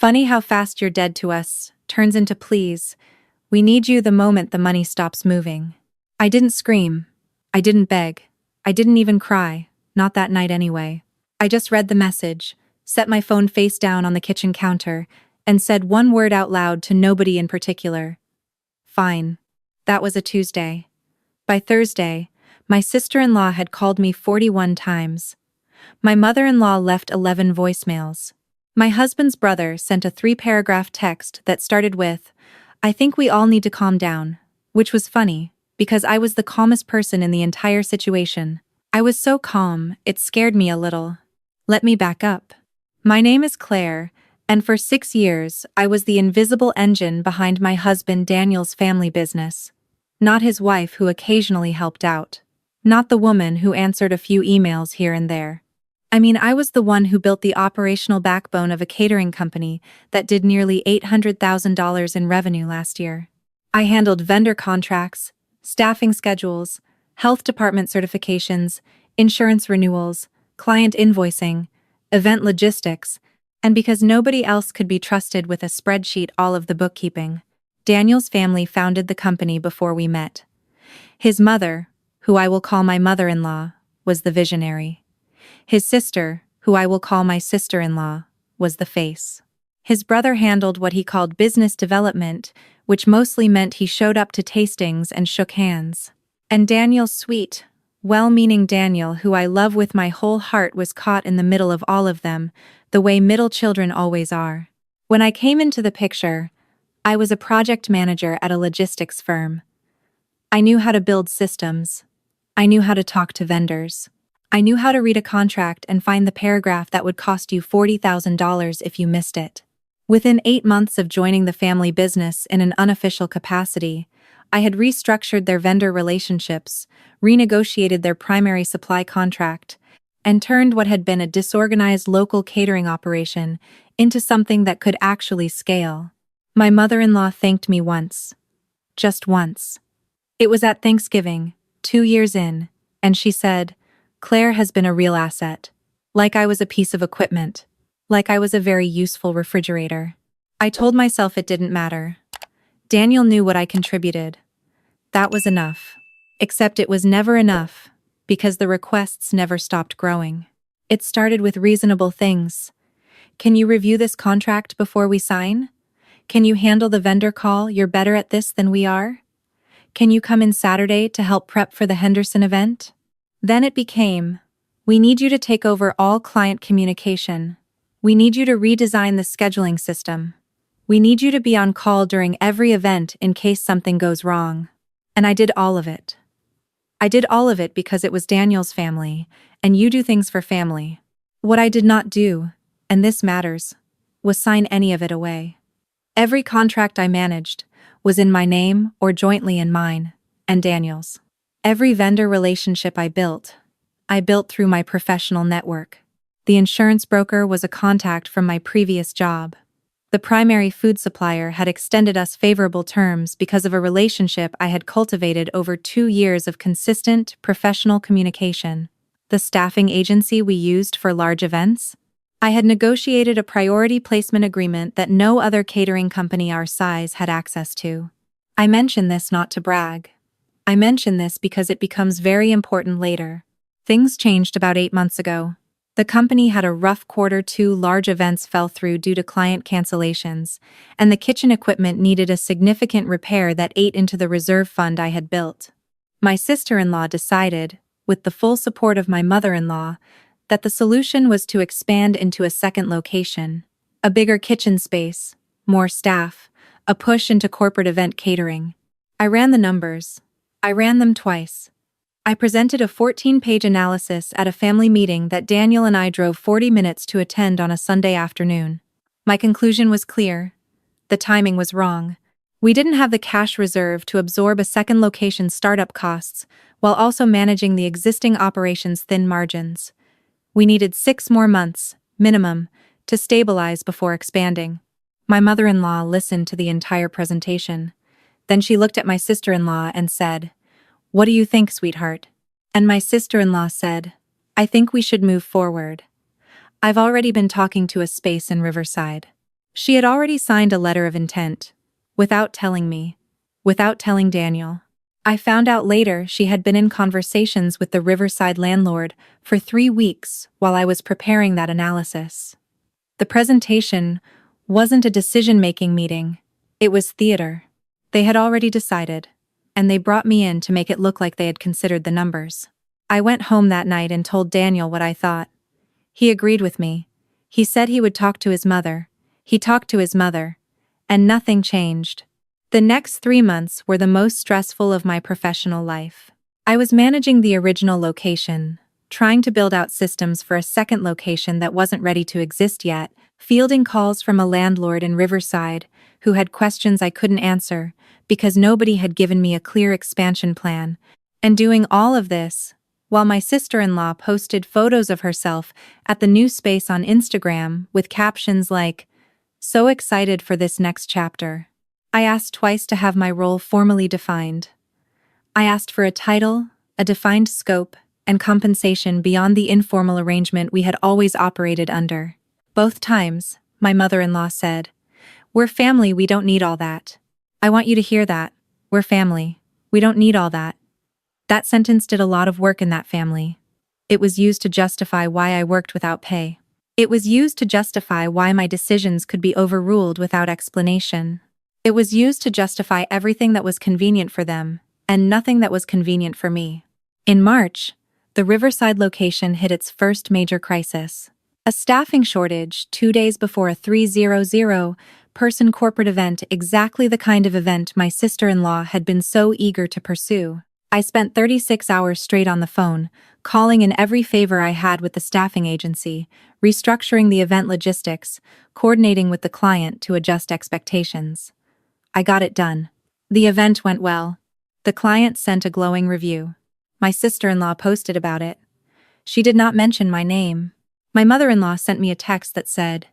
Funny how fast you're dead to us turns into please. We need you the moment the money stops moving. I didn't scream. I didn't beg. I didn't even cry, not that night anyway. I just read the message, set my phone face down on the kitchen counter, and said one word out loud to nobody in particular. Fine. That was a Tuesday. By Thursday, my sister-in-law had called me 41 times. My mother-in-law left 11 voicemails. My husband's brother sent a 3-paragraph text that started with, "I think we all need to calm down," which was funny, because I was the calmest person in the entire situation. I was so calm, it scared me a little. Let me back up. My name is Claire, and for 6 years, I was the invisible engine behind my husband Daniel's family business. Not his wife who occasionally helped out. Not the woman who answered a few emails here and there. I mean, I was the one who built the operational backbone of a catering company that did nearly $800,000 in revenue last year. I handled vendor contracts, staffing schedules, health department certifications, insurance renewals, client invoicing, event logistics, and because nobody else could be trusted with a spreadsheet, all of the bookkeeping. Daniel's family founded the company before we met. His mother, who I will call my mother-in-law, was the visionary. His sister, who I will call my sister-in-law, was the face. His brother handled what he called business development, which mostly meant he showed up to tastings and shook hands. And Daniel's sweet, well-meaning Daniel, who I love with my whole heart, was caught in the middle of all of them, the way middle children always are. When I came into the picture, I was a project manager at a logistics firm. I knew how to build systems. I knew how to talk to vendors. I knew how to read a contract and find the paragraph that would cost you $40,000 if you missed it. Within 8 months of joining the family business in an unofficial capacity, I had restructured their vendor relationships, renegotiated their primary supply contract, and turned what had been a disorganized local catering operation into something that could actually scale. My mother-in-law thanked me once. Just once. It was at Thanksgiving, 2 years in, and she said, "Claire has been a real asset. Like I was a piece of equipment. Like I was a very useful refrigerator." I told myself it didn't matter. Daniel knew what I contributed. That was enough. Except it was never enough, because the requests never stopped growing. It started with reasonable things. Can you review this contract before we sign? Can you handle the vendor call? You're better at this than we are. Can you come in Saturday to help prep for the Henderson event? Then it became, we need you to take over all client communication. We need you to redesign the scheduling system. We need you to be on call during every event in case something goes wrong. And I did all of it. I did all of it because it was Daniel's family, and you do things for family. What I did not do, and this matters, was sign any of it away. Every contract I managed was in my name or jointly in mine and Daniel's. Every vendor relationship I built through my professional network. The insurance broker was a contact from my previous job. The primary food supplier had extended us favorable terms because of a relationship I had cultivated over 2 years of consistent, professional communication. The staffing agency we used for large events? I had negotiated a priority placement agreement that no other catering company our size had access to. I mention this not to brag. I mention this because it becomes very important later. Things changed about 8 months ago. The company had a rough quarter. 2 large events fell through due to client cancellations, and the kitchen equipment needed a significant repair that ate into the reserve fund I had built. My sister-in-law decided, with the full support of my mother-in-law, that the solution was to expand into a second location, a bigger kitchen space, more staff, a push into corporate event catering. I ran the numbers. I ran them twice. I presented a 14-page analysis at a family meeting that Daniel and I drove 40 minutes to attend on a Sunday afternoon. My conclusion was clear. The timing was wrong. We didn't have the cash reserve to absorb a second location's startup costs while also managing the existing operation's thin margins. We needed 6 more months, minimum, to stabilize before expanding. My mother-in-law listened to the entire presentation. Then she looked at my sister-in-law and said, "What do you think, sweetheart?" And my sister-in-law said, "I think we should move forward. I've already been talking to a space in Riverside." She had already signed a letter of intent, without telling me, without telling Daniel. I found out later she had been in conversations with the Riverside landlord for 3 weeks while I was preparing that analysis. The presentation wasn't a decision-making meeting, it was theater. They had already decided, and they brought me in to make it look like they had considered the numbers. I went home that night and told Daniel what I thought. He agreed with me. He said he would talk to his mother. He talked to his mother, and nothing changed. The next 3 months were the most stressful of my professional life. I was managing the original location, trying to build out systems for a second location that wasn't ready to exist yet, fielding calls from a landlord in Riverside who had questions I couldn't answer because nobody had given me a clear expansion plan, and doing all of this while my sister-in-law posted photos of herself at the new space on Instagram with captions like, "So excited for this next chapter." I asked twice to have my role formally defined. I asked for a title, a defined scope, and compensation beyond the informal arrangement we had always operated under. Both times, my mother-in-law said, "We're family, we don't need all that." I want you to hear that. We're family. We don't need all that. That sentence did a lot of work in that family. It was used to justify why I worked without pay. It was used to justify why my decisions could be overruled without explanation. It was used to justify everything that was convenient for them, and nothing that was convenient for me. In March, the Riverside location hit its first major crisis. A staffing shortage 2 days before a 300-person corporate event, exactly the kind of event my sister-in-law had been so eager to pursue. I spent 36 hours straight on the phone, calling in every favor I had with the staffing agency, restructuring the event logistics, coordinating with the client to adjust expectations. I got it done. The event went well. The client sent a glowing review. My sister-in-law posted about it. She did not mention my name. My mother-in-law sent me a text that said,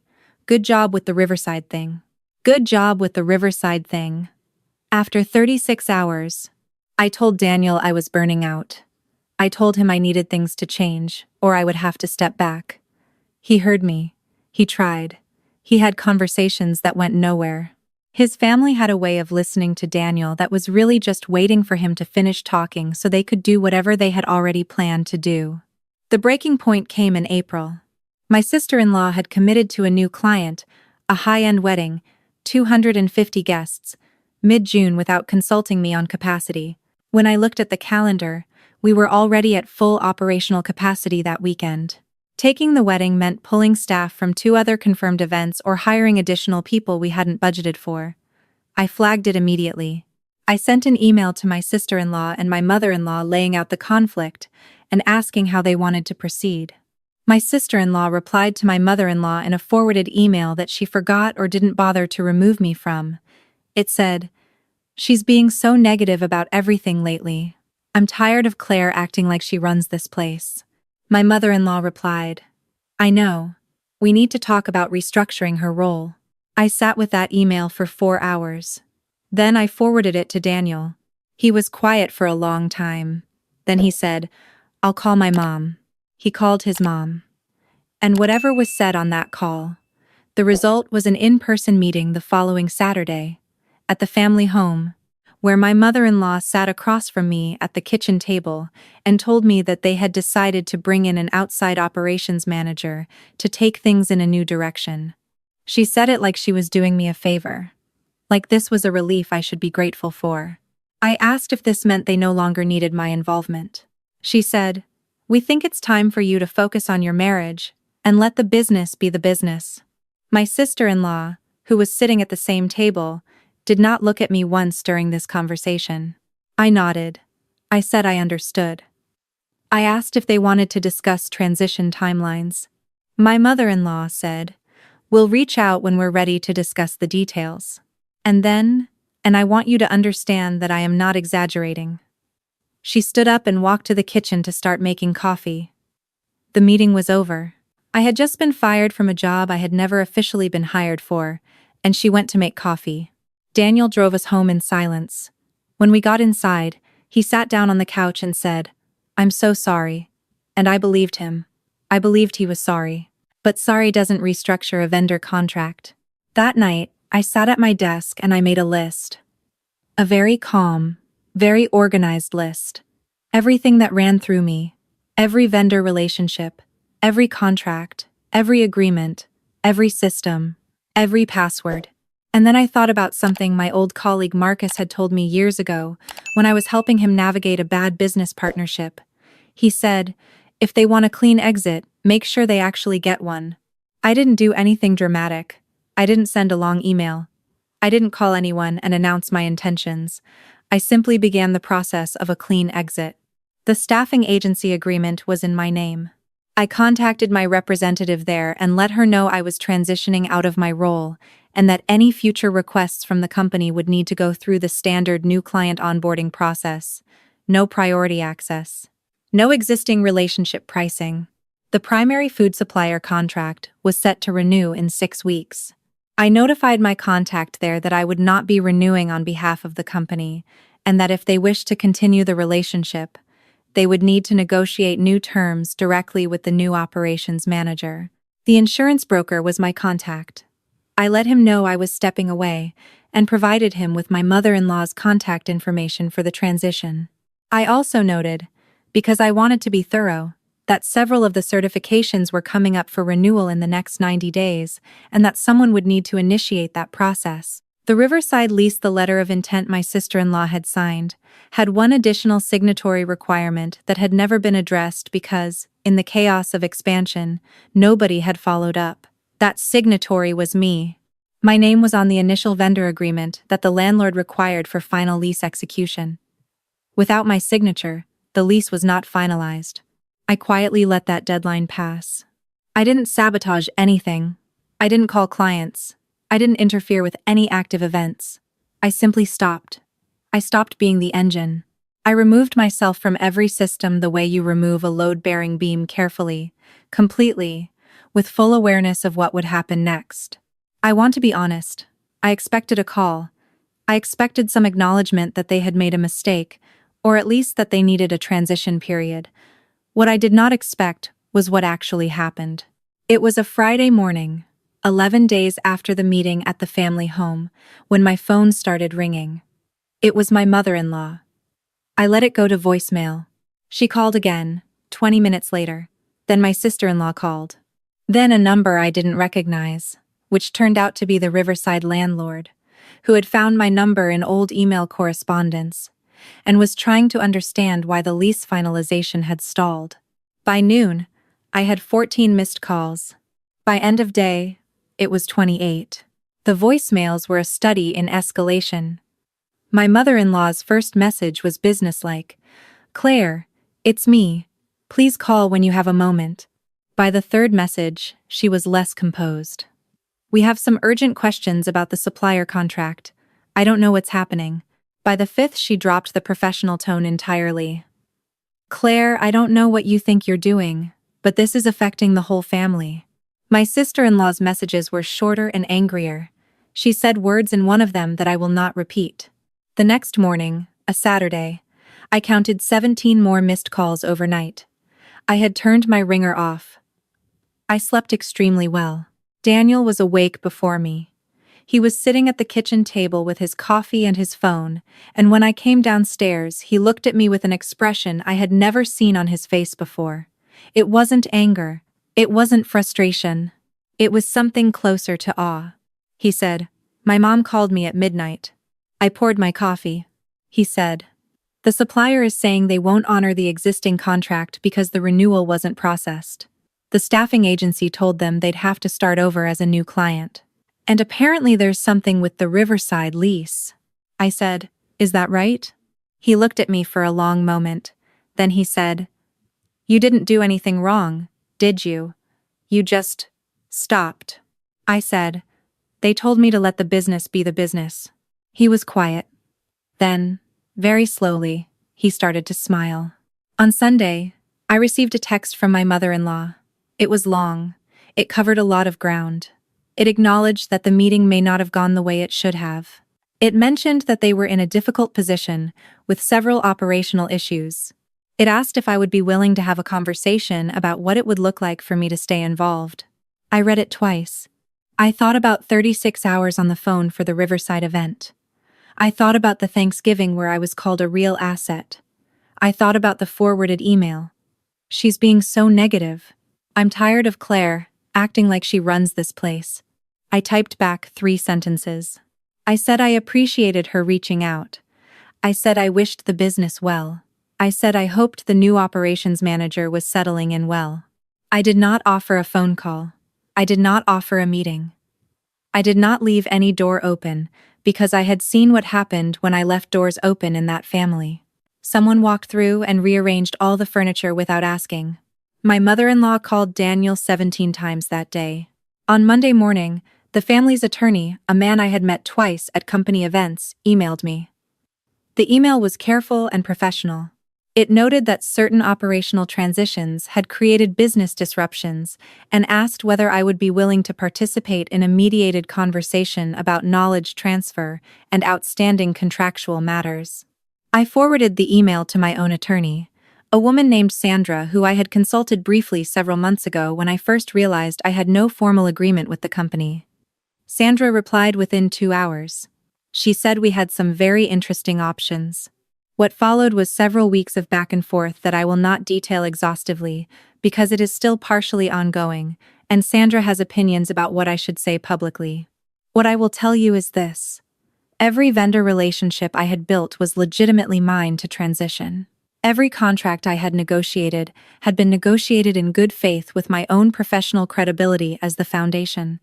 "Good job with the Riverside thing. Good job with the Riverside thing." After 36 hours, I told Daniel I was burning out. I told him I needed things to change, or I would have to step back. He heard me. He tried. He had conversations that went nowhere. His family had a way of listening to Daniel that was really just waiting for him to finish talking so they could do whatever they had already planned to do. The breaking point came in April. My sister-in-law had committed to a new client, a high-end wedding, 250 guests, mid-June without consulting me on capacity. When I looked at the calendar, we were already at full operational capacity that weekend. Taking the wedding meant pulling staff from 2 other confirmed events or hiring additional people we hadn't budgeted for. I flagged it immediately. I sent an email to my sister-in-law and my mother-in-law laying out the conflict and asking how they wanted to proceed. My sister-in-law replied to my mother-in-law in a forwarded email that she forgot or didn't bother to remove me from. It said, "She's being so negative about everything lately. I'm tired of Claire acting like she runs this place." My mother-in-law replied, "I know. We need to talk about restructuring her role." I sat with that email for 4 hours. Then I forwarded it to Daniel. He was quiet for a long time. Then he said, "I'll call my mom." He called his mom. And whatever was said on that call, the result was an in-person meeting the following Saturday, at the family home, where my mother-in-law sat across from me at the kitchen table and told me that they had decided to bring in an outside operations manager to take things in a new direction. She said it like she was doing me a favor, like this was a relief I should be grateful for. I asked if this meant they no longer needed my involvement. She said, "We think it's time for you to focus on your marriage and let the business be the business." My sister-in-law, who was sitting at the same table, did not look at me once during this conversation. I nodded. I said I understood. I asked if they wanted to discuss transition timelines. My mother-in-law said, "We'll reach out when we're ready to discuss the details." And then, and I want you to understand that I am not exaggerating. She stood up and walked to the kitchen to start making coffee. The meeting was over. I had just been fired from a job I had never officially been hired for, and she went to make coffee. Daniel drove us home in silence. When we got inside, he sat down on the couch and said, "I'm so sorry." And I believed him. I believed he was sorry. But sorry doesn't restructure a vendor contract. That night, I sat at my desk and I made a list. A very calm, very organized list. Everything that ran through me, every vendor relationship, every contract, every agreement, every system, every password. And then I thought about something my old colleague Marcus had told me years ago when I was helping him navigate a bad business partnership. He said, if they want a clean exit, make sure they actually get one. I didn't do anything dramatic. I didn't send a long email. I didn't call anyone and announce my intentions. I simply began the process of a clean exit. The staffing agency agreement was in my name. I contacted my representative there and let her know I was transitioning out of my role and that any future requests from the company would need to go through the standard new client onboarding process. No priority access. No existing relationship pricing. The primary food supplier contract was set to renew in 6 weeks. I notified my contact there that I would not be renewing on behalf of the company, and that if they wished to continue the relationship, they would need to negotiate new terms directly with the new operations manager. The insurance broker was my contact. I let him know I was stepping away and provided him with my mother-in-law's contact information for the transition. I also noted, because I wanted to be thorough, that several of the certifications were coming up for renewal in the next 90 days, and that someone would need to initiate that process. The Riverside lease, the letter of intent my sister-in-law had signed, had one additional signatory requirement that had never been addressed because, in the chaos of expansion, nobody had followed up. That signatory was me. My name was on the initial vendor agreement that the landlord required for final lease execution. Without my signature, the lease was not finalized. I quietly let that deadline pass. I didn't sabotage anything. I didn't call clients. I didn't interfere with any active events. I simply stopped. I stopped being the engine. I removed myself from every system the way you remove a load-bearing beam carefully, completely, with full awareness of what would happen next. I want to be honest. I expected a call. I expected some acknowledgement that they had made a mistake, or at least that they needed a transition period. What I did not expect was what actually happened. It was a Friday morning, 11 days after the meeting at the family home, when my phone started ringing. It was my mother-in-law. I let it go to voicemail. She called again, 20 minutes later. Then my sister-in-law called. Then a number I didn't recognize, which turned out to be the Riverside landlord, who had found my number in old email correspondence, and was trying to understand why the lease finalization had stalled. By noon, I had 14 missed calls. By end of day, it was 28. The voicemails were a study in escalation. My mother-in-law's first message was businesslike. "Claire, it's me. Please call when you have a moment." By the third message, she was less composed. "We have some urgent questions about the supplier contract. I don't know what's happening." By the fifth, she dropped the professional tone entirely. "Claire, I don't know what you think you're doing, but this is affecting the whole family." My sister-in-law's messages were shorter and angrier. She said words in one of them that I will not repeat. The next morning, a Saturday, I counted 17 more missed calls overnight. I had turned my ringer off. I slept extremely well. Daniel was awake before me. He was sitting at the kitchen table with his coffee and his phone, and when I came downstairs, he looked at me with an expression I had never seen on his face before. It wasn't anger. It wasn't frustration. It was something closer to awe. He said, "My mom called me at midnight. I poured my coffee." He said, "The supplier is saying they won't honor the existing contract because the renewal wasn't processed. The staffing agency told them they'd have to start over as a new client. And apparently there's something with the Riverside lease." I said, "Is that right?" He looked at me for a long moment. Then he said, "You didn't do anything wrong, did you? You just stopped." I said, "They told me to let the business be the business." He was quiet. Then, very slowly, he started to smile. On Sunday, I received a text from my mother-in-law. It was long. It covered a lot of ground. It acknowledged that the meeting may not have gone the way it should have. It mentioned that they were in a difficult position with several operational issues. It asked if I would be willing to have a conversation about what it would look like for me to stay involved. I read it twice. I thought about 36 hours on the phone for the Riverside event. I thought about the Thanksgiving where I was called a real asset. I thought about the forwarded email. She's being so negative. I'm tired of Claire, acting like she runs this place. I typed back 3 sentences. I said I appreciated her reaching out. I said I wished the business well. I said I hoped the new operations manager was settling in well. I did not offer a phone call. I did not offer a meeting. I did not leave any door open, because I had seen what happened when I left doors open in that family. Someone walked through and rearranged all the furniture without asking. My mother-in-law called Daniel 17 times that day. On Monday morning, the family's attorney, a man I had met twice at company events, emailed me. The email was careful and professional. It noted that certain operational transitions had created business disruptions and asked whether I would be willing to participate in a mediated conversation about knowledge transfer and outstanding contractual matters. I forwarded the email to my own attorney, a woman named Sandra who I had consulted briefly several months ago when I first realized I had no formal agreement with the company. Sandra replied within 2 hours. She said we had some very interesting options. What followed was several weeks of back and forth that I will not detail exhaustively because it is still partially ongoing, and Sandra has opinions about what I should say publicly. What I will tell you is this. Every vendor relationship I had built was legitimately mine to transition. Every contract I had negotiated had been negotiated in good faith with my own professional credibility as the foundation.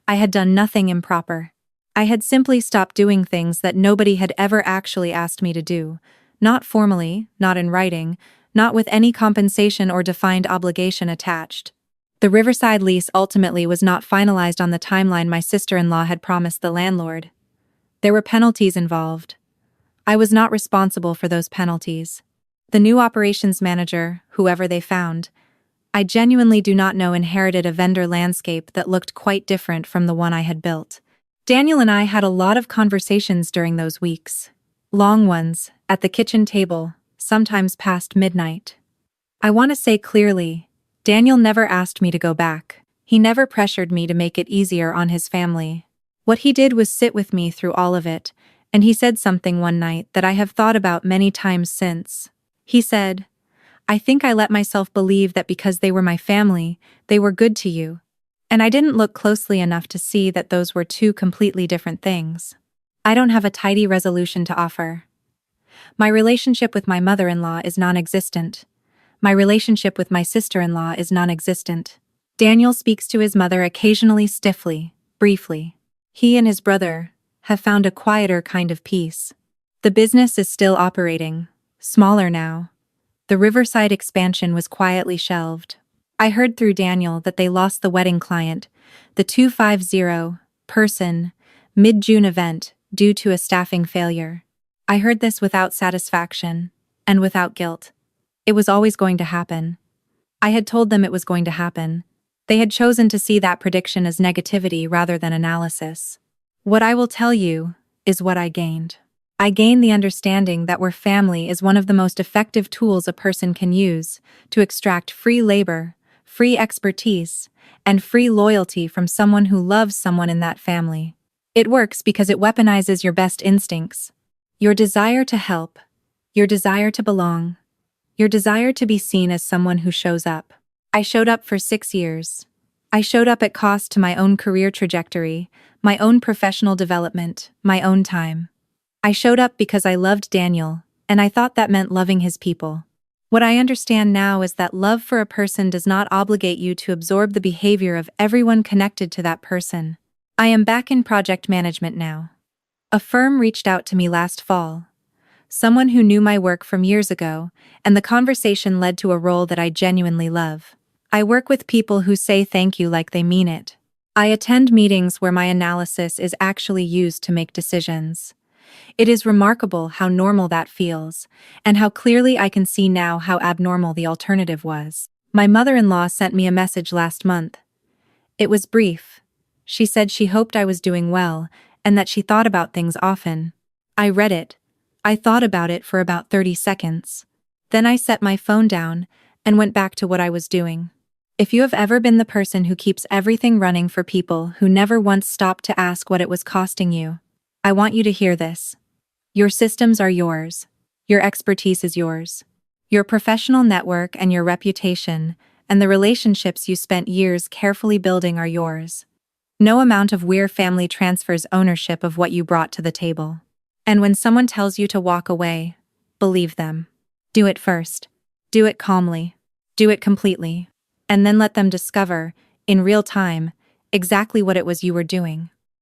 I had done nothing improper. I had simply stopped doing things that nobody had ever actually asked me to do. Not formally, not in writing, not with any compensation or defined obligation attached. The Riverside lease ultimately was not finalized on the timeline my sister-in-law had promised the landlord. There were penalties involved. I was not responsible for those penalties. The new operations manager, whoever they found, I genuinely do not know, inherited a vendor landscape that looked quite different from the one I had built. Daniel and I had a lot of conversations during those weeks. Long ones, at the kitchen table, sometimes past midnight. I want to say clearly, Daniel never asked me to go back. He never pressured me to make it easier on his family. What he did was sit with me through all of it, and he said something one night that I have thought about many times since. He said, "I think I let myself believe that because they were my family, they were good to you. And I didn't look closely enough to see that those were 2 completely different things. I don't have a tidy resolution to offer. My relationship with my mother-in-law is non-existent. My relationship with my sister-in-law is non-existent. Daniel speaks to his mother occasionally stiffly, briefly. He and his brother have found a quieter kind of peace. The business is still operating, smaller now. The Riverside expansion was quietly shelved. I heard through Daniel that they lost the wedding client, the 250-person, mid-June event, due to a staffing failure. I heard this without satisfaction, and without guilt. It was always going to happen. I had told them it was going to happen. They had chosen to see that prediction as negativity rather than analysis. What I will tell you is what I gained. I gained the understanding that where family is one of the most effective tools a person can use to extract free labor, free expertise, and free loyalty from someone who loves someone in that family. It works because it weaponizes your best instincts, your desire to help, your desire to belong, your desire to be seen as someone who shows up. I showed up for 6 years. I showed up at cost to my own career trajectory, my own professional development, my own time. I showed up because I loved Daniel, and I thought that meant loving his people. What I understand now is that love for a person does not obligate you to absorb the behavior of everyone connected to that person. I am back in project management now. A firm reached out to me last fall. Someone who knew my work from years ago, and the conversation led to a role that I genuinely love. I work with people who say thank you like they mean it. I attend meetings where my analysis is actually used to make decisions. It is remarkable how normal that feels, and how clearly I can see now how abnormal the alternative was. My mother-in-law sent me a message last month. It was brief. She said she hoped I was doing well, and that she thought about things often. I read it. I thought about it for about 30 seconds. Then I set my phone down and went back to what I was doing. If you have ever been the person who keeps everything running for people who never once stopped to ask what it was costing you, I want you to hear this. Your systems are yours. Your expertise is yours. Your professional network and your reputation, and the relationships you spent years carefully building are yours. No amount of Weir family transfers ownership of what you brought to the table. And when someone tells you to walk away, believe them. Do it first. Do it calmly. Do it completely. And then let them discover, in real time, exactly what it was you were doing.